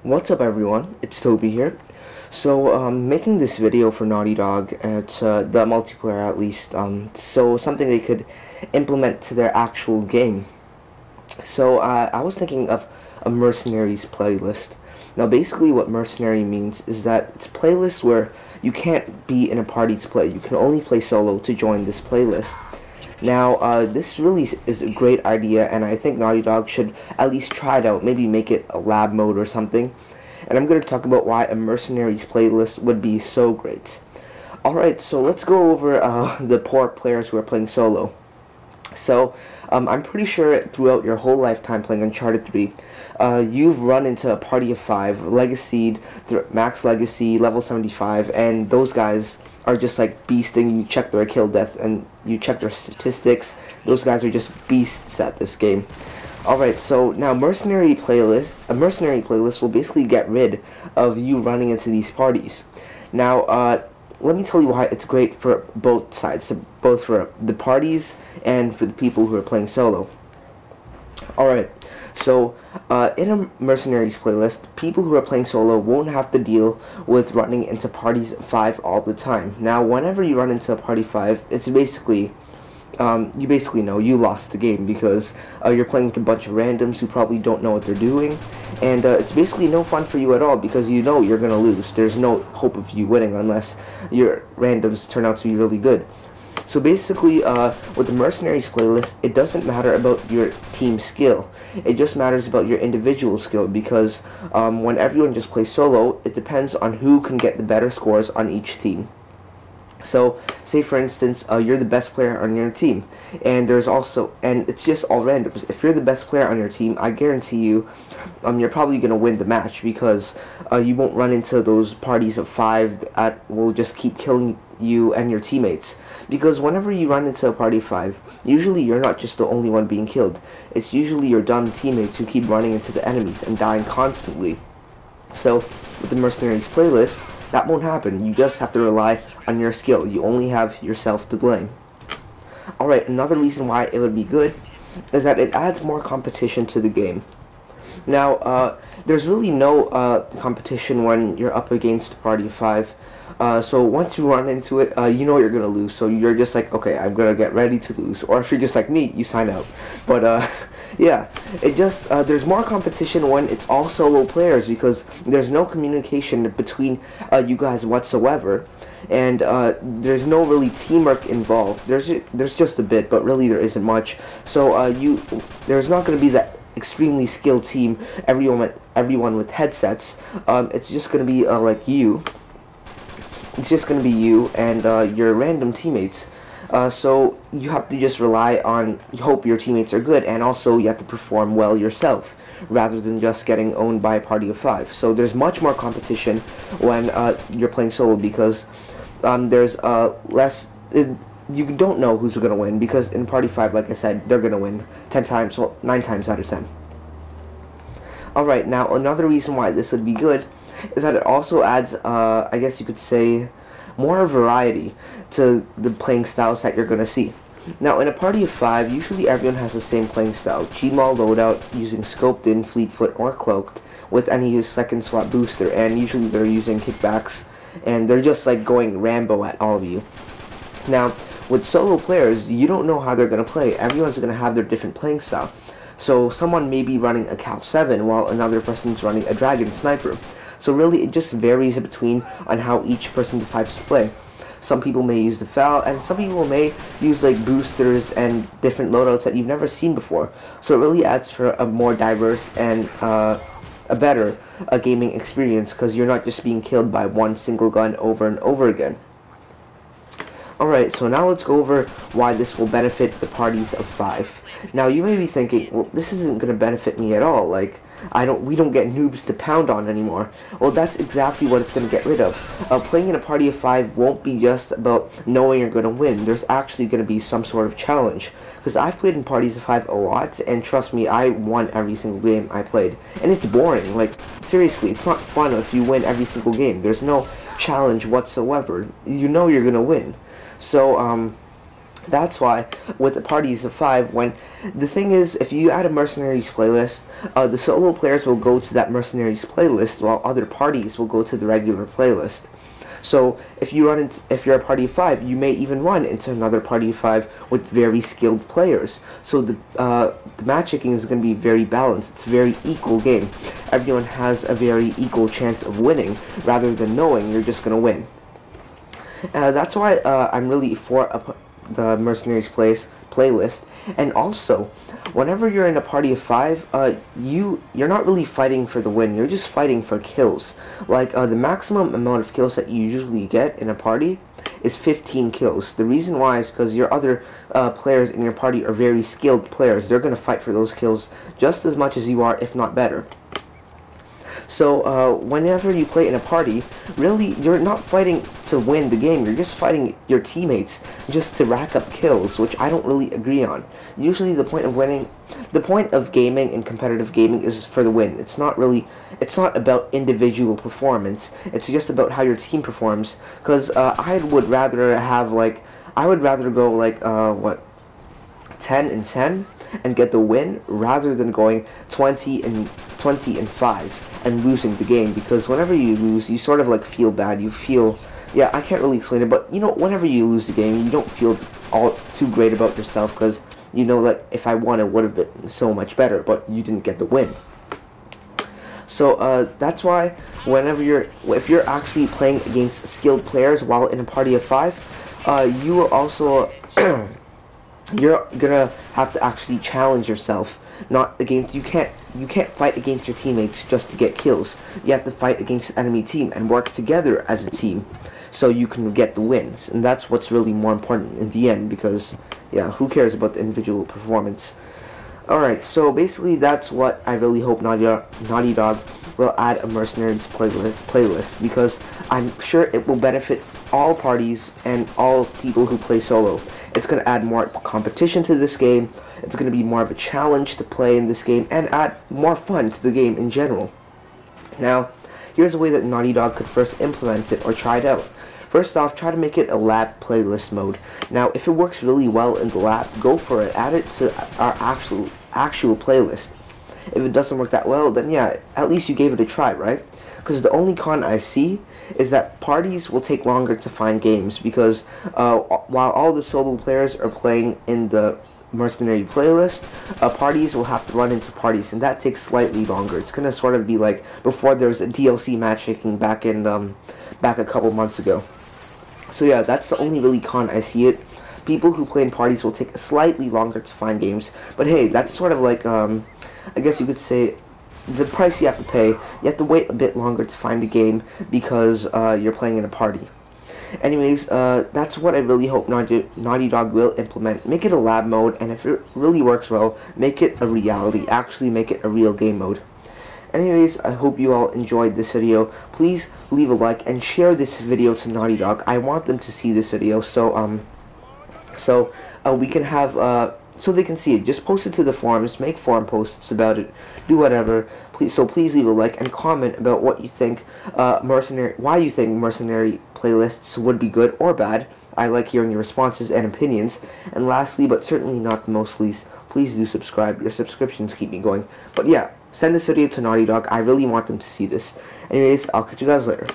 What's up everyone, it's Toby here. So making this video for Naughty Dog, it's the multiplayer at least, so something they could implement to their actual game. So I was thinking of a Mercenaries playlist. Now basically what Mercenary means is that it's a playlist where you can't be in a party to play. You can only play solo to join this playlist. Now, this really is a great idea, and I think Naughty Dog should at least try it out, maybe make it a lab mode or something. And I'm going to talk about why a Mercenaries playlist would be so great. Alright, so let's go over the poor players who are playing solo. So, I'm pretty sure throughout your whole lifetime playing Uncharted 3, you've run into a party of 5, Legacied, Max Legacy, level 75, and those guys are just like beasting. You check their kill death and you check their statistics. Those guys are just beasts at this game. Alright, so now a Mercenary playlist will basically get rid of you running into these parties. Now, let me tell you why it's great for both sides, so both for the parties and for the people who are playing solo. Alright, so in a Mercenaries playlist, people who are playing solo won't have to deal with running into parties of 5 all the time. Now, whenever you run into a party 5, it's basically, you basically know you lost the game because you're playing with a bunch of randoms who probably don't know what they're doing, and it's basically no fun for you at all because you know you're going to lose. There's no hope of you winning unless your randoms turn out to be really good. So basically, with the Mercenaries playlist, it doesn't matter about your team skill. It just matters about your individual skill because when everyone just plays solo, it depends on who can get the better scores on each team. So, say for instance, you're the best player on your team, and it's just all randoms. If you're the best player on your team, I guarantee you, you're probably going to win the match because you won't run into those parties of 5 that will just keep killing you and your teammates. Because whenever you run into a party of 5, usually you're not just the only one being killed. It's usually your dumb teammates who keep running into the enemies and dying constantly. So, with the Mercenaries playlist, that won't happen. You just have to rely on your skill. You only have yourself to blame. Alright, another reason why it would be good is that it adds more competition to the game. Now, there's really no competition when you're up against a party of 5. So once you run into it, you know you're going to lose. So you're just like, okay, I'm going to get ready to lose. Or if you're just like me, you sign out. But, yeah, it just, there's more competition when it's all solo players because there's no communication between you guys whatsoever. And there's no really teamwork involved. There's just a bit, but really there isn't much. So there's not going to be that extremely skilled team, everyone with headsets. It's just going to be like you. It's just going to be you and your random teammates. So you have to just rely on, hope your teammates are good, and also you have to perform well yourself, rather than just getting owned by a party of 5. So there's much more competition when you're playing solo because there's less, you don't know who's going to win, because in party 5, like I said, they're going to win 10 times, well, 9 times out of 10. Alright, now another reason why this would be good is that it also adds, I guess you could say, more variety to the playing styles that you're going to see. Now, in a party of 5, usually everyone has the same playing style. Gmaul loadout using scoped in, fleetfoot, or cloaked with any second slot booster, and usually they're using kickbacks, and they're just like going Rambo at all of you. Now, with solo players, you don't know how they're going to play. Everyone's going to have their different playing style. So someone may be running a Cal 7 while another person's running a Dragon Sniper. So really, it just varies between on how each person decides to play. Some people may use the FAL, and some people may use like boosters and different loadouts that you've never seen before. So it really adds for a more diverse and a better gaming experience, because you're not just being killed by one single gun over and over again. Alright, so now let's go over why this will benefit the parties of 5. Now, you may be thinking, well, this isn't going to benefit me at all. Like, we don't get noobs to pound on anymore. Well, that's exactly what it's going to get rid of. Playing in a party of 5 won't be just about knowing you're going to win. There's actually going to be some sort of challenge. Because I've played in parties of 5 a lot, and trust me, I won every single game I played. And it's boring. Like, seriously, it's not fun if you win every single game. There's no challenge whatsoever. You know you're going to win. So, That's why, with the parties of 5, when the thing is, if you add a Mercenaries playlist, the solo players will go to that Mercenaries playlist, while other parties will go to the regular playlist. So if you're a party of 5, you may even run into another party of 5 with very skilled players. So the matchmaking is going to be very balanced. It's a very equal game. Everyone has a very equal chance of winning, rather than knowing you're just going to win. That's why I'm really for the Mercenaries playlist. And also, whenever you're in a party of 5, you're not really fighting for the win. You're just fighting for kills. Like the maximum amount of kills that you usually get in a party is 15 kills. The reason why is because your other players in your party are very skilled players. They're going to fight for those kills just as much as you are, if not better. So whenever you play in a party, really you're not fighting to win the game, you're just fighting your teammates just to rack up kills, which I don't really agree on. Usually the point of gaming and competitive gaming is for the win. It's not about individual performance, it's just about how your team performs, because I would rather go like 10 and 10 and get the win, rather than going 20 and 5 and losing the game. Because whenever you lose, you sort of like feel bad. You feel, yeah, I can't really explain it, but you know, whenever you lose the game, you don't feel all too great about yourself, because you know that if I won, it would have been so much better, but you didn't get the win. So that's why if you're actually playing against skilled players while in a party of 5, you will also you're gonna have to actually challenge yourself. You can't fight against your teammates just to get kills. You have to fight against the enemy team and work together as a team, so you can get the wins. And that's what's really more important in the end, because yeah, who cares about the individual performance? Alright, so basically that's what I really hope Naughty Dog will add a Mercenaries playlist, because I'm sure it will benefit all parties and all people who play solo. It's going to add more competition to this game, it's going to be more of a challenge to play in this game, and add more fun to the game in general. Now, here's a way that Naughty Dog could first implement it or try it out. First off, try to make it a lab playlist mode. Now, if it works really well in the lab, go for it. Add it to our actual playlist. If it doesn't work that well, then yeah, at least you gave it a try, right? Because the only con I see is that parties will take longer to find games, because while all the solo players are playing in the Mercenary playlist, parties will have to run into parties, and that takes slightly longer. It's gonna sort of be like before there was a DLC matchmaking back a couple months ago. So yeah, that's the only really con I see it. People who play in parties will take slightly longer to find games, but hey, that's sort of like I guess you could say the price you have to pay. You have to wait a bit longer to find a game because you're playing in a party. Anyways, that's what I really hope Naughty Dog will implement. Make it a lab mode, and if it really works well, make it a reality. Actually make it a real game mode. Anyways, I hope you all enjoyed this video. Please leave a like and share this video to Naughty Dog. I want them to see this video, so we can have so they can see it. Just post it to the forums, make forum posts about it, do whatever. Please leave a like and comment about what you think why you think Mercenary playlists would be good or bad. I like hearing your responses and opinions. And lastly, but certainly not the most least, please do subscribe. Your subscriptions keep me going. But yeah, send this video to Naughty Dog. I really want them to see this. Anyways, I'll catch you guys later.